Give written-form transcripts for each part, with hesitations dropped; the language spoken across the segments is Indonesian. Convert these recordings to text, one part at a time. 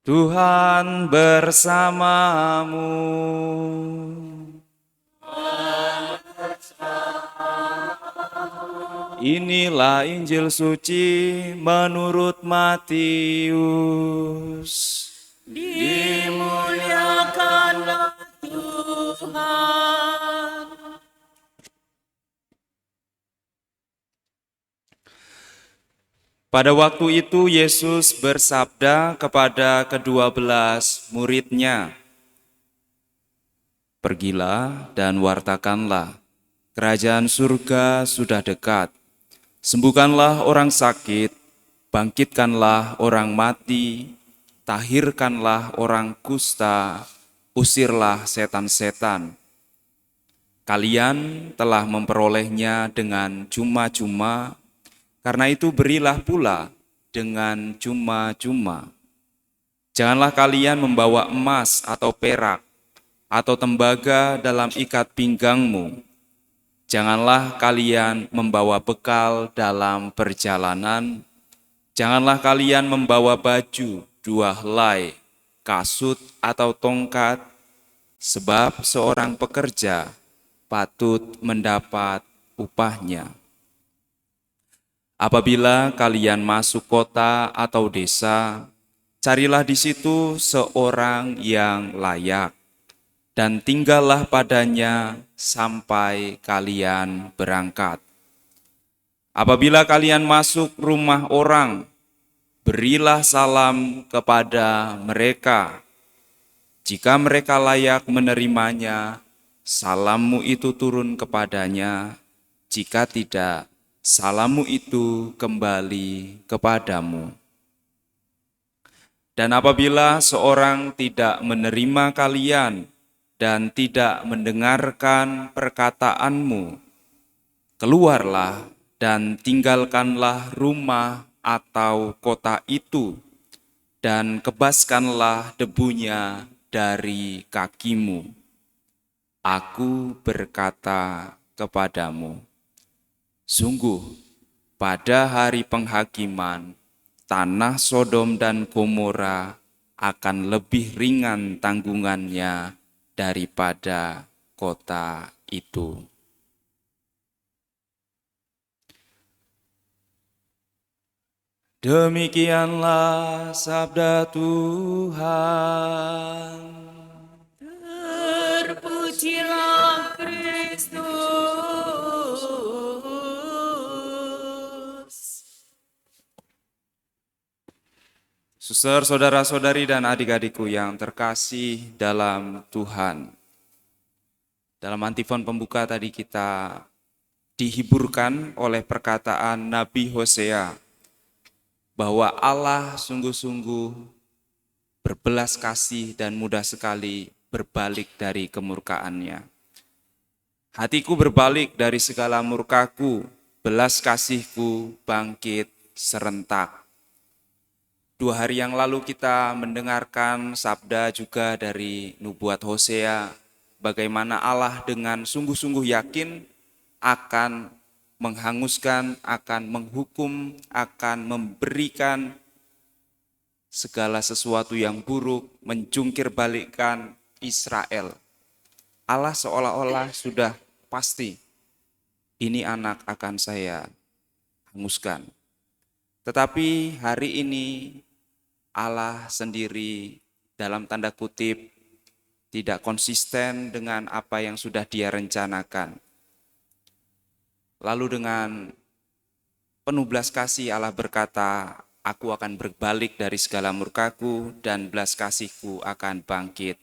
Tuhan bersamamu. Inilah Injil suci menurut Matius. Dimuliakanlah Tuhan. Pada waktu itu Yesus bersabda kepada ke-12 muridnya, "Pergilah dan wartakanlah, kerajaan surga sudah dekat. Sembuhkanlah orang sakit, bangkitkanlah orang mati, tahirkanlah orang kusta, usirlah setan-setan. Kalian telah memperolehnya dengan cuma-cuma, karena itu berilah pula dengan cuma-cuma. Janganlah kalian membawa emas atau perak atau tembaga dalam ikat pinggangmu. Janganlah kalian membawa bekal dalam perjalanan. Janganlah kalian membawa baju, 2 helai, kasut atau tongkat, sebab seorang pekerja patut mendapat upahnya. Apabila kalian masuk kota atau desa, carilah di situ seorang yang layak, dan tinggallah padanya sampai kalian berangkat. Apabila kalian masuk rumah orang, berilah salam kepada mereka. Jika mereka layak menerimanya, salammu itu turun kepadanya. Jika tidak, salammu itu kembali kepadamu. Dan apabila seorang tidak menerima kalian dan tidak mendengarkan perkataanmu, keluarlah dan tinggalkanlah rumah atau kota itu, dan kebaskanlah debunya dari kakimu. Aku berkata kepadamu, sungguh pada hari penghakiman, tanah Sodom dan Gomora akan lebih ringan tanggungannya daripada kota itu. Demikianlah sabda Tuhan. Terpujilah Kristus. Suster, saudara-saudari, dan adik-adikku yang terkasih dalam Tuhan. Dalam antifon pembuka tadi kita dihiburkan oleh perkataan Nabi Hosea bahwa Allah sungguh-sungguh berbelas kasih dan mudah sekali berbalik dari kemurkaannya. Hatiku berbalik dari segala murkaku, belas kasihku bangkit serentak. 2 hari yang lalu kita mendengarkan sabda juga dari nubuat Hosea, bagaimana Allah dengan sungguh-sungguh yakin akan menghanguskan, akan menghukum, akan memberikan segala sesuatu yang buruk, menjungkir balikkan Israel. Allah seolah-olah sudah pasti, ini anak akan saya hanguskan. Tetapi hari ini Allah sendiri dalam tanda kutip tidak konsisten dengan apa yang sudah Dia rencanakan. Lalu dengan penuh belas kasih Allah berkata, aku akan berbalik dari segala murkaku dan belas kasihku akan bangkit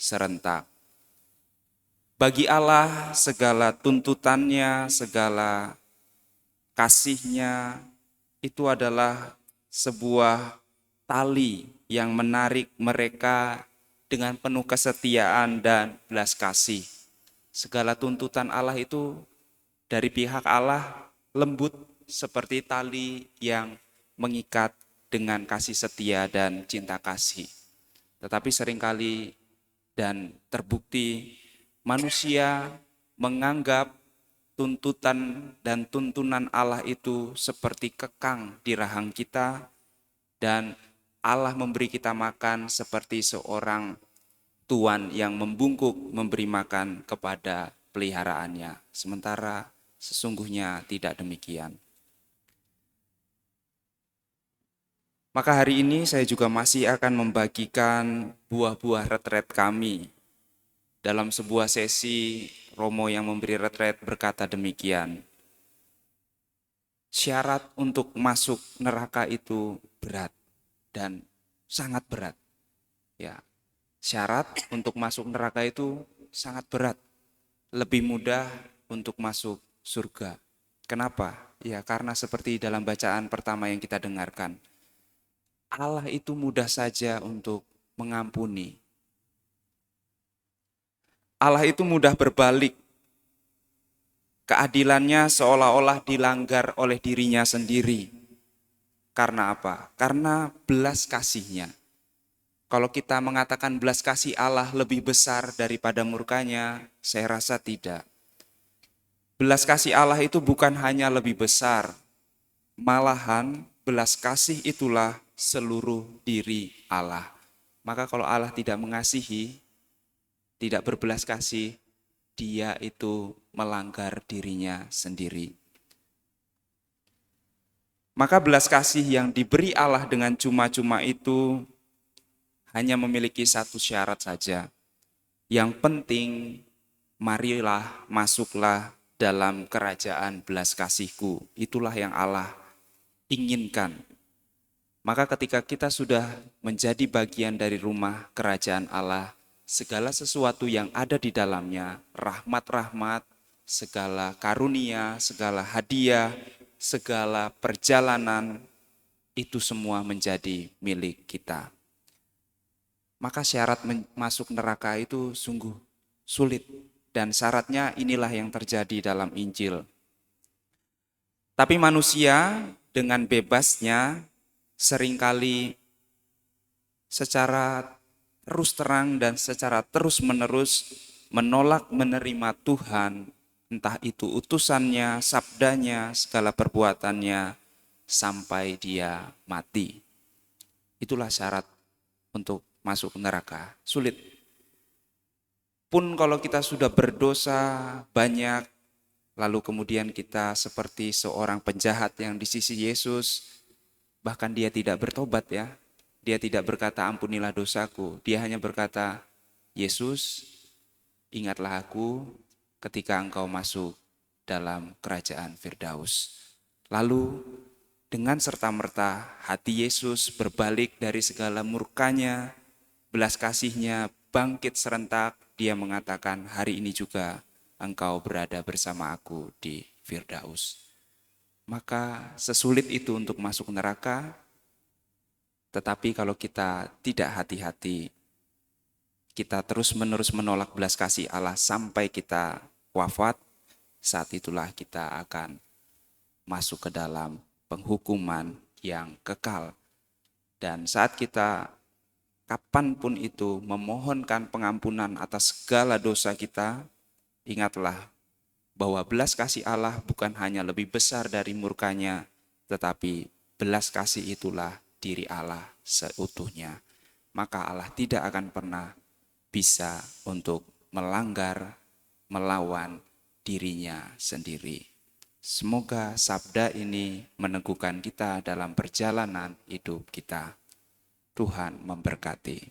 serentak. Bagi Allah segala tuntutannya, segala kasihnya itu adalah sebuah tali yang menarik mereka dengan penuh kesetiaan dan belas kasih. Segala tuntutan Allah itu dari pihak Allah lembut seperti tali yang mengikat dengan kasih setia dan cinta kasih. Tetapi seringkali dan terbukti manusia menganggap tuntutan dan tuntunan Allah itu seperti kekang di rahang kita, dan Allah memberi kita makan seperti seorang tuan yang membungkuk memberi makan kepada peliharaannya. Sementara sesungguhnya tidak demikian. Maka hari ini saya juga masih akan membagikan buah-buah retret kami. Dalam sebuah sesi, Romo yang memberi retret berkata demikian. Syarat untuk masuk neraka itu berat dan sangat berat. Ya, syarat untuk masuk neraka itu sangat berat. Lebih mudah untuk masuk surga. Kenapa? Ya, karena seperti dalam bacaan pertama yang kita dengarkan. Allah itu mudah saja untuk mengampuni. Allah itu mudah berbalik. Keadilannya seolah-olah dilanggar oleh dirinya sendiri. Karena apa? Karena belas kasihnya. Kalau kita mengatakan belas kasih Allah lebih besar daripada murkanya, saya rasa tidak. Belas kasih Allah itu bukan hanya lebih besar, malahan belas kasih itulah seluruh diri Allah. Maka kalau Allah tidak mengasihi, tidak berbelas kasih, dia itu melanggar dirinya sendiri. Maka belas kasih yang diberi Allah dengan cuma-cuma itu hanya memiliki satu syarat saja. Yang penting, marilah, masuklah dalam kerajaan belas kasihku. Itulah yang Allah inginkan. Maka ketika kita sudah menjadi bagian dari rumah kerajaan Allah, segala sesuatu yang ada di dalamnya, rahmat-rahmat, segala karunia, segala hadiah, segala perjalanan, itu semua menjadi milik kita. Maka syarat masuk neraka itu sungguh sulit. Dan syaratnya inilah yang terjadi dalam Injil. Tapi manusia dengan bebasnya seringkali secara terus terang dan secara terus-menerus menolak menerima Tuhan, entah itu utusannya, sabdanya, segala perbuatannya, sampai dia mati. Itulah syarat untuk masuk neraka. Sulit. Pun kalau kita sudah berdosa banyak, lalu kemudian kita seperti seorang penjahat yang di sisi Yesus, bahkan dia tidak bertobat ya. Dia tidak berkata ampunilah dosaku. Dia hanya berkata, Yesus, ingatlah aku ketika engkau masuk dalam kerajaan Firdaus. Lalu dengan serta-merta hati Yesus berbalik dari segala murkanya, belas kasihnya bangkit serentak. Dia mengatakan hari ini juga engkau berada bersama aku di Firdaus. Maka sesulit itu untuk masuk neraka. Tetapi kalau kita tidak hati-hati, kita terus-menerus menolak belas kasih Allah sampai kita wafat, saat itulah kita akan masuk ke dalam penghukuman yang kekal. Dan saat kita kapanpun itu memohonkan pengampunan atas segala dosa kita, ingatlah bahwa belas kasih Allah bukan hanya lebih besar dari murkanya, tetapi belas kasih itulah diri Allah seutuhnya. Maka Allah tidak akan pernah bisa untuk melanggar, melawan dirinya sendiri. Semoga sabda ini meneguhkan kita dalam perjalanan hidup kita. Tuhan memberkati.